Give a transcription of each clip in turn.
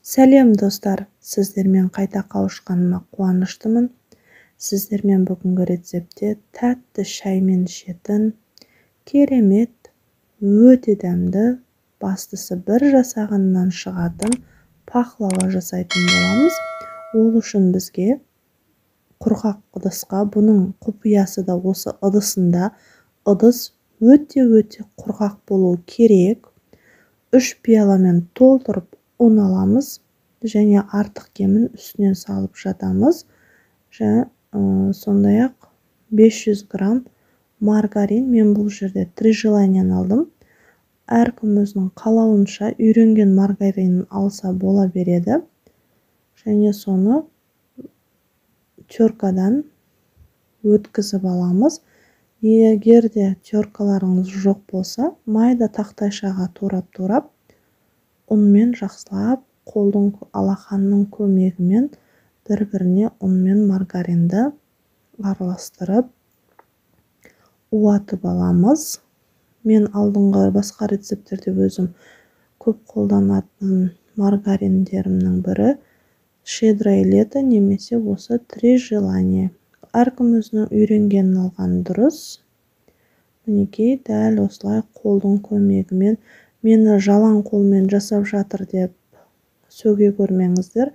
Сәлем достар, сіздермен қайта қауышқаныма қуаныштымын. Сіздермен бүгінгі рецептте тәтті шаймен ішетін керемет, өте дәмді, бастысы бір жасағаннан шығатын пахлава жасайтын боламыз. Ол үшін бізге құрғақ ыдысқа, бұның құпиясы да осы ыдысында, ыдыс өте құрғақ болуы керек. 3 пиаламен толтырып ұн аламыз және артық кемін үстінен салып жатамыз. Сондай-ақ 500 грамм маргарин, мен бұл жерде 3 желаниен алдым. Әркім өзінің қалауынша үйренген маргаринін алса бола береді. Және соны теркадан өткізіп аламыз. Егер де теркаларыңыз жоқ болса, майда тақтайшаға турап ұнмен жақсылап, қолдың алақанның көмегімен бір-біріне ұн мен маргаринді араластырып уатып аламыз. Мен алдыңғы басқа рецепттерде өзім көп қолданатын маргариндерімнің бірі щедрое лето немесе осы 3 желание. Әркім өзінің үйренгенін алған дұрыс. Мінекей, дәл осылай қолдың көмегімен, мені жалаң қолмен жасап жатыр деп сөге көрмеңіздер.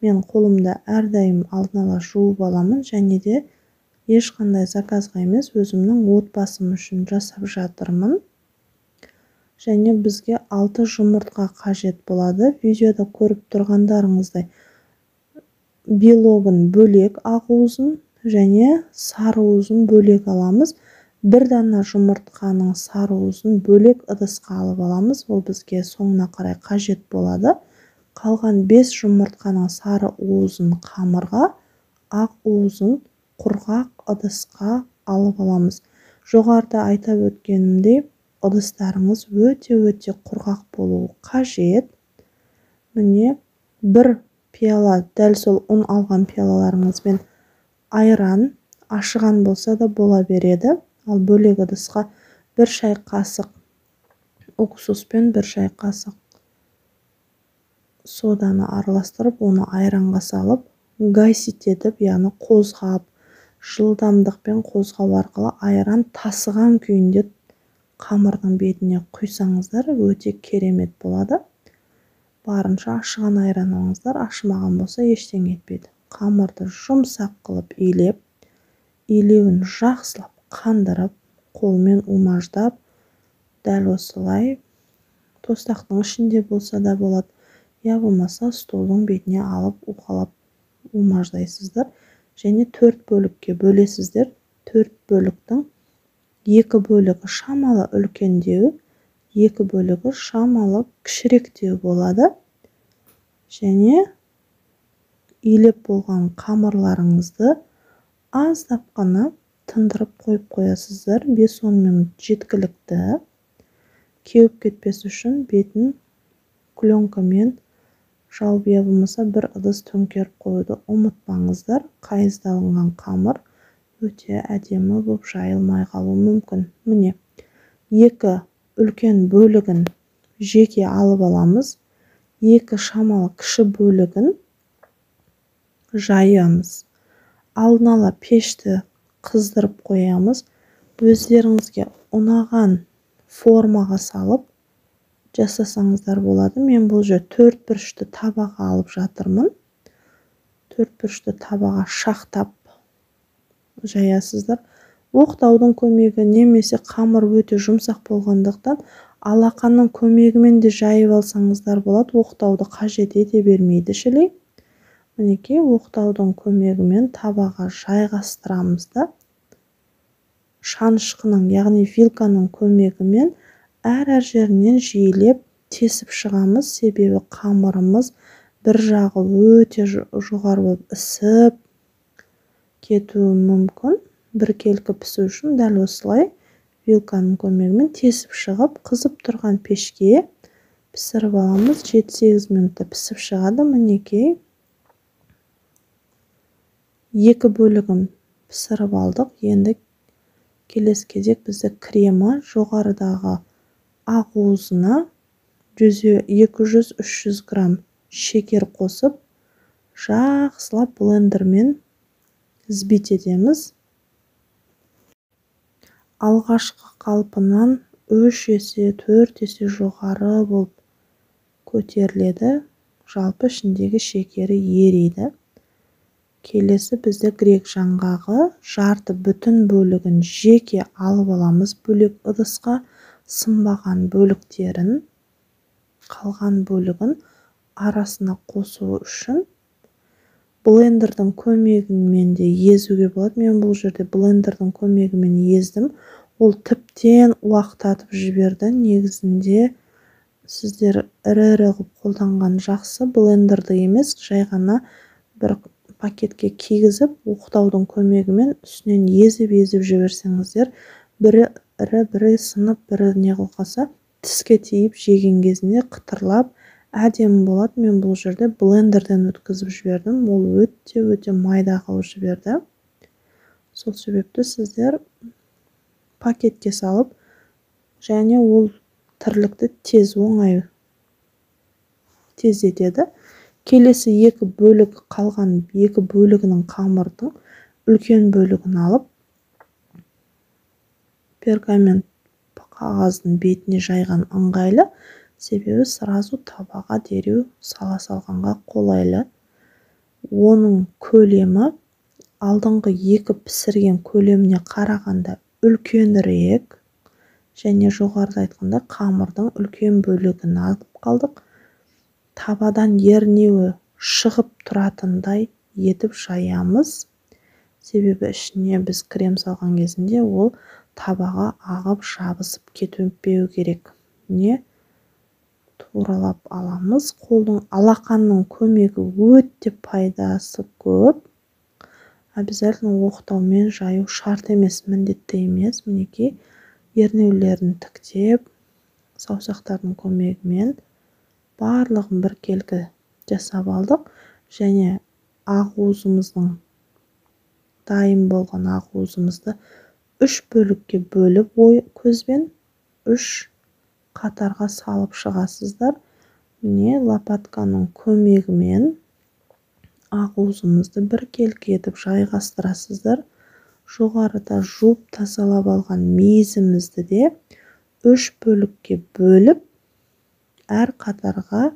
Мен қолымда әрдайым алдын ала жуып аламын және де ешқандай заказға емес, өзімнің отбасым үшін жасап жатырмын. Және бізге 6 жұмыртқа қажет болады. Видеода көріп тұрғандарыңыздай белогын бөлек, ақуызын және сары уызын бөлек аламыз. Бір дана жұмыртқаның сары уызын бөлек ыдысқа алып аламыз. Ол бізге соңына қарай қажет болады. Қалған 5 жұмыртқаның сары уызын қамырға, ақ уызын құрғақ ыдысқа алып аламыз. Жоғарыда айтып өткенімдей, ыдыстарыңыз өте құрғақ болуы қажет. Міне, бір пиала, дәл сол ұн алған пиалаларыңызбен айран, ашыған болса да бола береді. Ал бөлек ыдысқа 1 шай қасық уксуспен 1 шай қасық соданы араластырып, оны айранға салып, гасить-етіп, яғни қозғап, жылдамдықпен қозғау арқылы айран тасыған күйінде қамырдың бетіне құйсаңыздар, өте керемет болады. Барынша ашыған айран алыңыздар, ашымаған болса ештеңе етпейді. Қамырды жұмсақ қылып илеп, илеуін жақсылап қандырып, қолмен умаждап, дәл осылай тостақтың ішінде болса да болады, я болмаса столдың бетіне алып уқалап умаждайсыздар. Және 4 бөлікке бөлесіздер. 4 бөліктің 2 бөлігі шамалы үлкендеу, 2 бөлігі шамалы кішіректеу болады. Және илеп болған қамырларыңызды аздап қана тындырып қойып қоясыздар. 5-10 минут жеткілікті. Кеуіп кетпес үшін бетін пленкамен жауып, я болмаса бір ыдыс төңкеріп қоюды ұмытпаңыздар. Қайыздалынған қамыр өте әдемі болып жайылмай қалуы мүмкін. Міне, 2 үлкен бөлігін жеке алып аламыз. 2 шамалы кіші бөлігін жайамыз. Алдын ала пешті қыздырып қоямыз. Өздеріңізге ұнаған формаға салып жасасаңыздар болады. Мен бұл жер 4 бұрышты табаға алып жатырмын. 4 бұрышты табаға шақтап жаясыздар. Оқтаудың көмегі немесе қамыр өте жұмсақ болғандықтан алақанның көмегімен де жайып алсаңыздар болады. Оқтауды қажет ете бермейді шілей. Мінекей, оқтаудың көмегімен табаға жайғастырамыз да, шанышқының, яғни вилканың көмегімен әр жерінен жиілеп тесіп шығамыз. Себебі қамырымыз бір жағы өте жоғары болып ісіп кетуі мүмкін. Біркелкі пісу үшін дәл осылай вилканың көмегімен тесіп шығып, қызып тұрған пешке пісіріп аламыз. 7-8 минутта пісіп шығады. Мінекей, 2 бөлігін пісіріп алдық. Енді келесі кезек бізді крема, жоғарыдағы ақ уызына 200-300 грамм шекер қосып, жақсылап блендермен взбить етеміз. Алғашқы қалпынан 3 есе, 4 есе жоғары болып көтеріледі. Жалпы ішіндегі шекері ериді. Келесі бізді грек жаңғағы жарты бүтін бөлігін жеке алып аламыз бөлек ыдысқа, сынбаған бөліктерін, қалған бөлігін арасына қосу үшін блендердің көмегімен де езуге болады. Мен бұл жерде блендердің көмегімен ездім. Ол тіптен уақытатып жіберді. Негізінде сіздер ірі-ірі қылып қолданған жақсы, блендерді емес, жай ғана бір пакетке кигізіп, оқтаудың көмегімен үстінен езіп жіберсеңіздер, бірі ірі, бірі сынып, бірі не қылқаса, тіске тиіп жеген кезінде қытырлап әдемі болады. Мен бұл жерде блендерден өткізіп жібердім. Ол өте майда қылып жіберді. Сол себепті сіздер пакетке салып, және ол тірлікті оңай тездетеді. Келесі екі бөлік, қалған екі бөлігінің қамырдың үлкен бөлігін алып, пергамент қағаздың бетіне жайған ыңғайлы, себебі сразу табаға дереу сала салғанға қолайлы. Оның көлемі алдыңғы екі пісірген көлеміне қарағанда үлкенірек, және жоғарыда айтқанда қамырдың үлкен бөлігін алып қалдық. Табадан ернеуі шығып тұратындай етіп жаямыз. Себебі ішіне біз крем салған кезінде ол табаға ағып жабысып кетпеу керек. Не туралап аламыз. Қолдың, алақанның көмегі өте пайдасы көп. Обязательно оқтаумен жаю шарт емес, міндетті емес. Мінекей ернеулерін тіктеп, саусақтардың көмегімен барлығын біркелкі жасап алдық. Және ақуызымыздың дайын болған ақуызымызды 3 бөлікке бөліп көзбен 3 қатарға салып шығасыздар. Міне лопатканың көмегімен ақуызымызды біркелкі етіп жайғастырасыздар. Жоғарыда жуып тазалап алған мейізімізді де 3 бөлікке бөліп, әр қатарға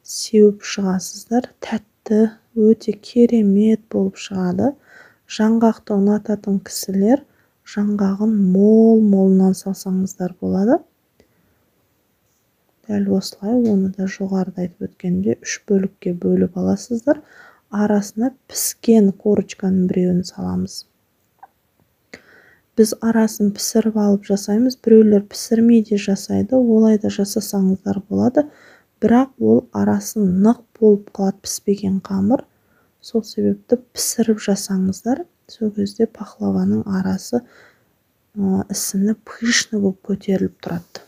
сеуіп шығасыздар. Тәтті, өте керемет болып шығады. Жаңғақты ұнататын кісілер жаңғағын мол-молынан салсаңыздар болады. Дәл осылай, оны да жоғарыда айтып өткенде 3 бөлікке бөліп аласыздар. Арасына піскен корочканың біреуін саламыз. Біз арасын пісіріп алып жасаймыз. Біреулер пісірмей де жасайды. Олай да жасасаңыздар болады. Бірақ ол арасын нық болып қалады, піспеген қамыр. Сол себепті пісіріп жасаңыздар. Сол кезде пахлаваның арасы ісініп, пышны болып көтеріліп тұрады.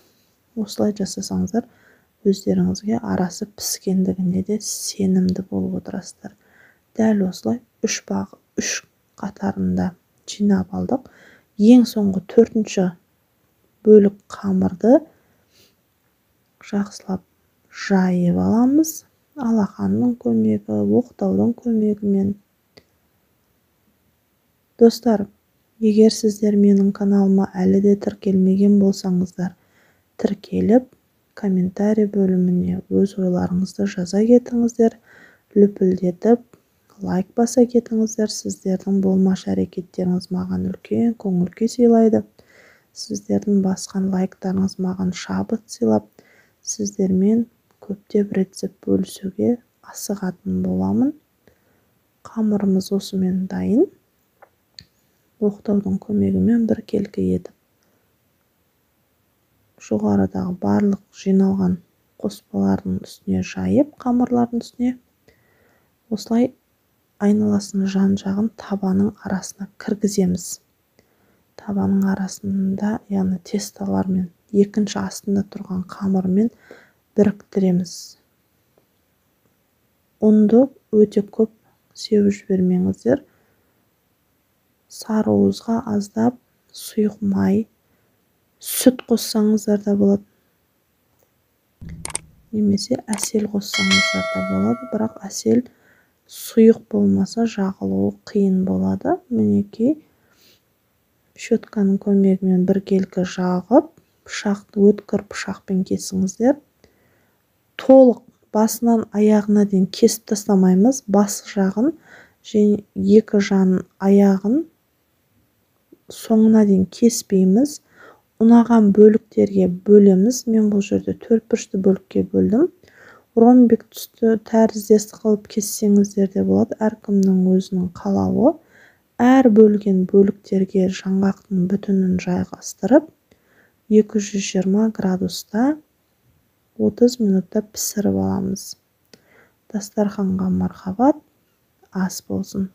Осылай жасасаңыздар, өздеріңізге арасы піскендігіне де сенімді болып отырасыздар. Дәл осылай 3 қатарында жинап алдық. Ең соңғы 4-ші бөлік қамырды жақсылап жайып аламыз. Алақанның көмегі, оқтаудың көмегімен. Достар, егер сіздер менің каналыма әлі де тіркелмеген болсаңыздар, тіркеліп, комментарий бөліміне өз ойларыңызды жаза кетіңіздер, лүпілдетіп, лайк баса кетіңіздер. Сіздердің болмашы әрекеттеріңіз маған үлкен көңіл күй сыйлайды. Сіздердің басқан лайктарыңыз маған шабыт сыйлап, сіздермен көптеп рецепт бөлісуге асығатын боламын. Қамырымыз осымен дайын. Оқтаудың көмегімен біркелкі етіп, жоғарыдағы барлық жиналған қоспалардың үстіне жайып, қамырлардың үстіне, осылай айналасын жан-жағын табаның арасына кіргіземіз. Табаның арасында, яғни тесталармен, екінші астында тұрған қамырмен біріктіреміз. Ұнды өте көп сеуіп жібермеңіздер. Сарыуызға аздап сұйық май, сүт қоссаңыздар да болады. немесе әсел қоссаңыздар да болады, бірақ әсел сұйық болмаса жағылуы қиын болады. Мінекей щетканың көмегімен біркелкі жағып, өткір пышақпен кесіңіздер. Толық басынан аяғына дейін кесіп тастамаймыз. Бас жағын және екі жан аяғын соңына дейін кеспейміз. Ұнаған бөліктерге бөлеміз. Мен бұл жерде 4 бұрышты бөлікке бөлдім. Ромбик түсті тәріздес қылып кессеңіздер де болады. Әркімнің өзінің қалауы. Әр бөлген бөліктерге жаңғақтың бүтінін жайғастырып, 220 градуста 30 минутта пісіріп аламыз. Дастарханға мархабат, ас болсын.